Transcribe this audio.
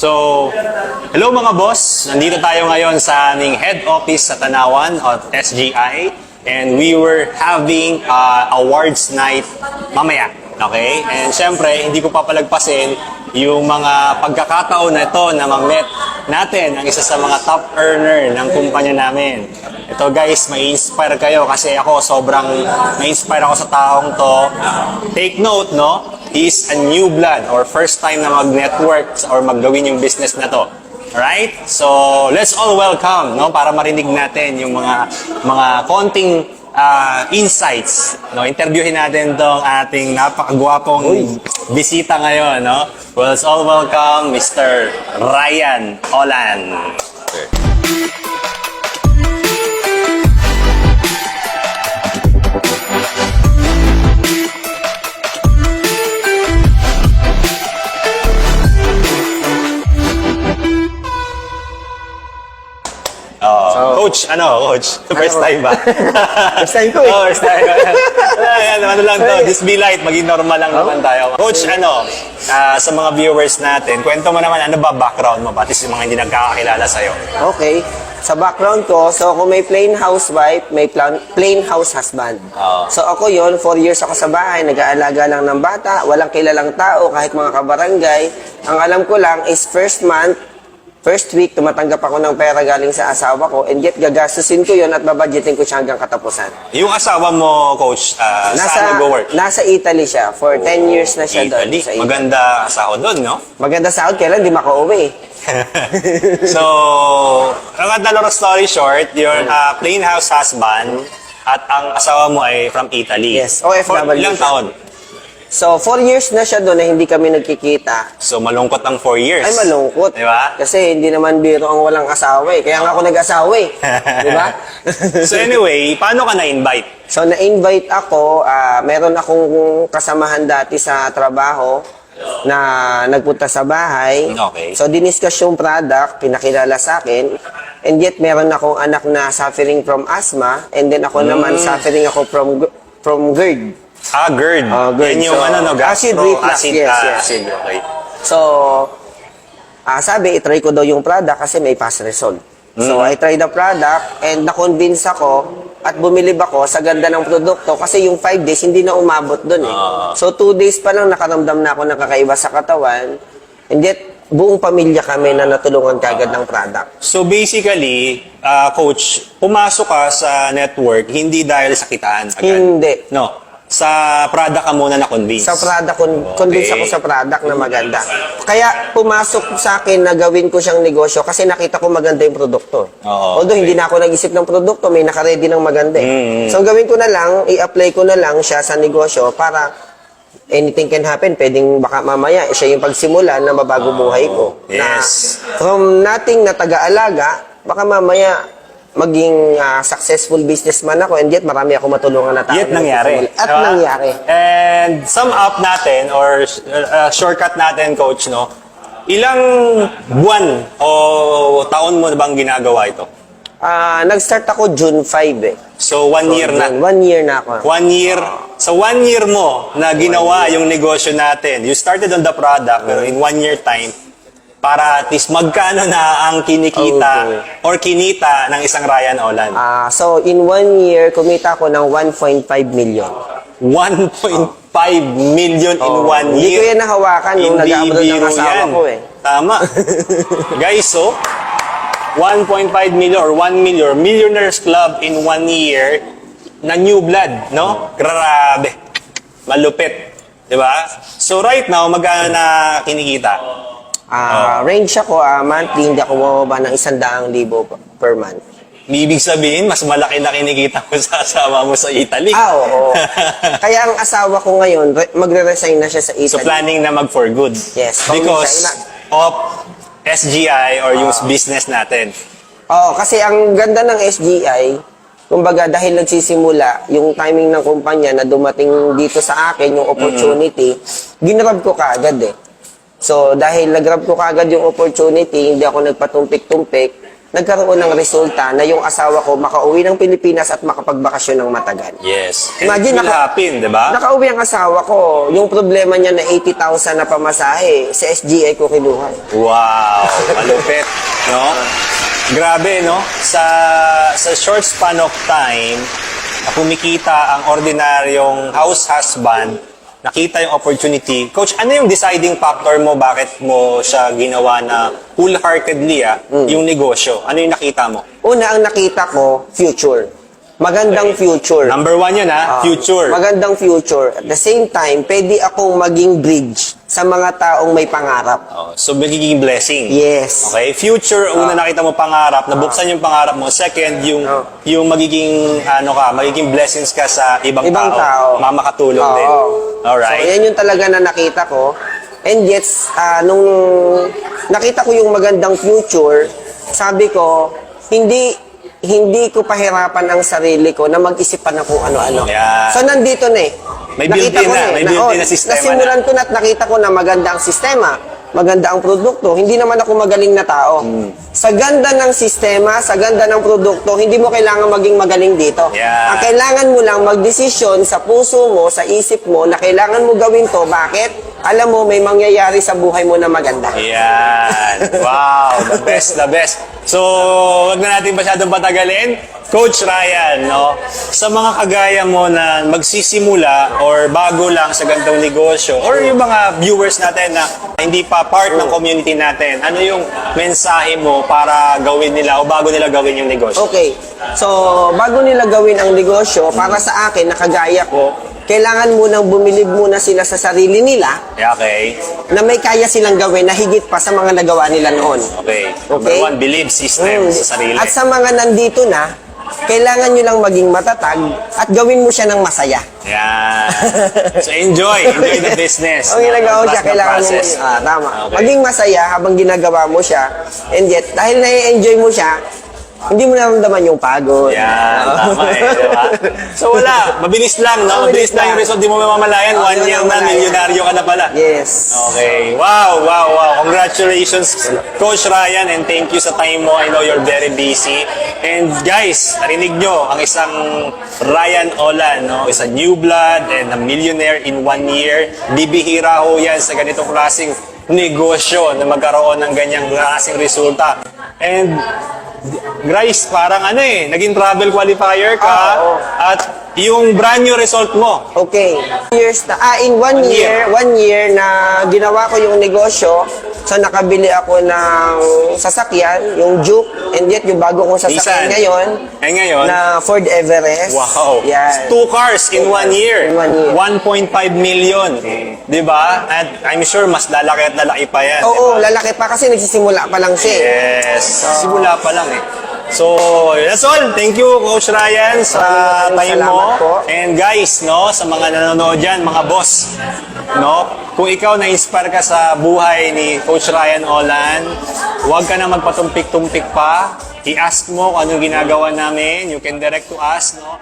So, hello mga boss. Nandito tayo ngayon sa aming head office sa Tanawan at SGI. And we were having awards night mamaya. Okay? And syempre, hindi ko papalagpasin yung mga pagkakataon na ito na mag-met natin ang isa sa mga top earner ng kumpanya namin. Ito guys, may inspire kayo kasi ako sobrang na-inspire ako sa taong to. Take note, no? He is a new blood or first time na mag-network or maggawin yung business na to. Alright? So, let's all welcome, no? Para marinig natin yung mga konting insights. No? Interviewin natin tong ating napakagwapong bisita ngayon, no? Let's all welcome Mr. Ryan Olan. Coach, coach? First time ba? First time ko eh. Oh, first time. Ano lang to, just be light, maging normal lang naman tayo. Coach, sa mga viewers natin, kwento mo naman, ano ba background mo? Pati sa mga hindi nagkakakilala sa'yo. Okay. Sa background ko, so kung may plain housewife, may plain house husband. So ako yon 4 years ako sa bahay, nag-aalaga lang ng bata, walang kilalang tao, kahit mga kabarangay. Ang alam ko lang is first week, tumatanggap ako ng pera galing sa asawa ko, and yet gagastusin ko yon at babudgetin ko siya hanggang katapusan. Yung asawa mo, coach, saan nag-work? Nasa Italy siya. For 10 years na siya doon. Italy. Sa Italy. Maganda sahod doon, no? Maganda sahod, kailan di makauwi. So, cut the long story short, you're a plain house husband at ang asawa mo ay from Italy. Yes, OFW. For ilang taon? So, 4 years na siya doon na hindi kami nagkikita. So, malungkot ang 4 years. Ay, malungkot. Di ba? Kasi hindi naman biro ang walang asawa eh. Kaya nga ako nag-asawa eh. Di ba? So anyway, paano ka na-invite? So, na-invite ako. Meron akong kasamahan dati sa trabaho na nagpunta sa bahay. Okay. So, diniscuss yung product, pinakilala sa akin. And yet, meron akong anak na suffering from asthma. And then ako naman, suffering ako from GERD. GERD. GERD. Yan yung So, acid reflux. Yes. Acid, okay. So, sabi, itry ko daw yung product kasi may past result. So, I tried the product and na-convince ako at bumilib ako sa ganda ng produkto kasi yung 5 days hindi na umabot dun eh. So, 2 days pa lang nakaramdam na ako ng kakaiba sa katawan, and yet, buong pamilya kami na natulungan kagad ng product. So basically, coach, pumasok ka sa network hindi dahil sa kitaan agad? Hindi. No. Sa product ka muna na-convince? Sa product, convince ako sa product na maganda. Kaya pumasok sa akin na gawin ko siyang negosyo kasi nakita ko maganda yung produkto. Although hindi na ako nag-isip ng produkto, may naka-ready ng maganda eh. So gawin ko na lang, i-apply ko na lang siya sa negosyo para anything can happen. Pwedeng baka mamaya siya yung pagsimula na mabago buhay ko. Yes. Na from nothing na taga-alaga, baka mamaya maging successful businessman ako, and yet marami ako matulungan na tao. Yet nangyari. At nangyari. And sum up natin or shortcut natin, coach, no? Ilang buwan o taon mo na bang ginagawa ito? Nag-start ako June 5 eh. So 1 year na. 1 year na ako. 1 year. So 1 year mo na ginawa yung negosyo natin. You started on the product, pero in 1 year time, para at least magkano na ang kinikita or kinita ng isang Ryan Olan? So in 1 year, kumita ko ng 1.5 million. 1.5 million in 1 Hindi ko year. yan nahawakan nung nag-abroad ng asawa ko eh. Tama. Guys, so 1.5 million or 1 million, Millionaires Club in 1 year na new blood, no? Grabe. Malupit. Diba? So right now, magkano na kinikita? Range ako, monthly, hindi ako bumaba ng 100,000 per month. Ibig sabihin, mas malaki na kinikita mo sa asawa mo sa Italy. Oo. Kaya ang asawa ko ngayon, magre-resign na siya sa Italy. So planning na mag for good. Yes. Because of SGI or yung business natin. Kasi ang ganda ng SGI, kumbaga dahil nagsisimula, yung timing ng kumpanya na dumating dito sa akin, yung opportunity, ginrab ko kaagad eh. So, dahil nag-grab ko kagad yung opportunity, hindi ako nagpatumpik-tumpik, nagkaroon ng resulta na yung asawa ko makauwi ng Pilipinas at makapagbakasyon ng matagal. Yes. And Imagine, it will happen, di ba? Nakauwi ang asawa ko. Yung problema niya na 80,000 na pamasahe, sa SGI ko kinuha. Wow, malupit, no? Grabe, no? Sa short span of time, kumikita ang ordinaryong house husband, nakita yung opportunity. Coach, ano yung deciding factor mo? Bakit mo siya ginawa na wholeheartedly, yung negosyo? Ano yung nakita mo? Una, ang nakita ko, future. Magandang future. Number one yun, future. Magandang future. At the same time, pwede akong maging bridge sa mga taong may pangarap. Oh, so, magiging blessing. Yes. Okay, future, una nakita mo pangarap, nabuksan yung pangarap mo. Second, yung magiging, magiging blessings ka sa ibang tao. Makakatulong din. Alright. So, yan yung talaga na nakita ko. And yet, nung nakita ko yung magandang future, sabi ko, hindi ko pahirapan ang sarili ko na mag-isip pa na kung ano-ano. Yeah. So, nandito na eh. May Nakita built-in ko na, may built-in na sistema nasimulan ko na at nakita ko na maganda ang sistema, maganda ang produkto, hindi naman ako magaling na tao. Sa ganda ng sistema, sa ganda ng produkto, hindi mo kailangan maging magaling dito. Yeah. Ang kailangan mo lang magdesisyon sa puso mo, sa isip mo, na kailangan mo gawin to. Bakit? Alam mo, may mangyayari sa buhay mo na maganda. Yan. Wow, the best, the best. So, wag na natin masyadong patagalin. Coach Ryan, no? Sa mga kagaya mo na magsisimula or bago lang sa gantong negosyo or yung mga viewers natin na hindi pa part ng community natin, ano yung mensahe mo para gawin nila o bago nila gawin yung negosyo? Okay. So, bago nila gawin ang negosyo, para sa akin, nakagaya ko, kailangan munang bumilib muna sila sa sarili nila Okay. na may kaya silang gawin na higit pa sa mga nagawa nila noon. Okay. Number Okay? one, believe system sa sarili. At sa mga nandito na, kailangan nyo lang maging matatag at gawin mo siya ng masaya. Yan. So, enjoy the business. Ang ginagawa mo siya, Trust the kailangan mo, process. tama. Okay. Maging masaya habang ginagawa mo siya. And yet, dahil na-enjoy mo siya, hindi mo naramdaman yung pagod. Yan, tama diba? So wala, mabilis lang, no? Mabilis lang yung result, di mo mamamalayan. 1 year na, milyonaryo ka na pala. Yes. Okay. Wow, wow, wow. Congratulations, Coach Ryan, and thank you sa time mo. I know you're very busy. And guys, narinig nyo, ang isang Ryan Olan, no? Is a new blood and a millionaire in 1 year. Bibihira ho yan sa ganitong klaseng negosyo na magkaroon ng ganyang klaseng resulta. And guys, parang naging travel qualifier ka at yung brand new result mo. Okay. In 1 year, 1 year na ginawa ko yung negosyo, so nakabili ako ng sasakyan, yung Juke, and yet yung bago kong sasakyan ngayon, na Ford Everest. wow. Yan. 2 cars in 1 year. In 1 year. 1.5 million. Di ba? At I'm sure mas lalaki at lalaki pa yan. Oo, diba? lalaki pa kasi nagsisimula pa lang siya. Yes. Simula pa lang So, that's all. Thank you, Coach Ryan, sa Maraming time mo. salamat po. And guys, no, sa mga nanonood dyan, mga boss, no, kung ikaw na-inspire ka sa buhay ni Coach Ryan Olan, huwag ka na magpatumpik-tumpik pa. I-ask mo kung anong ginagawa namin. You can direct to us, no.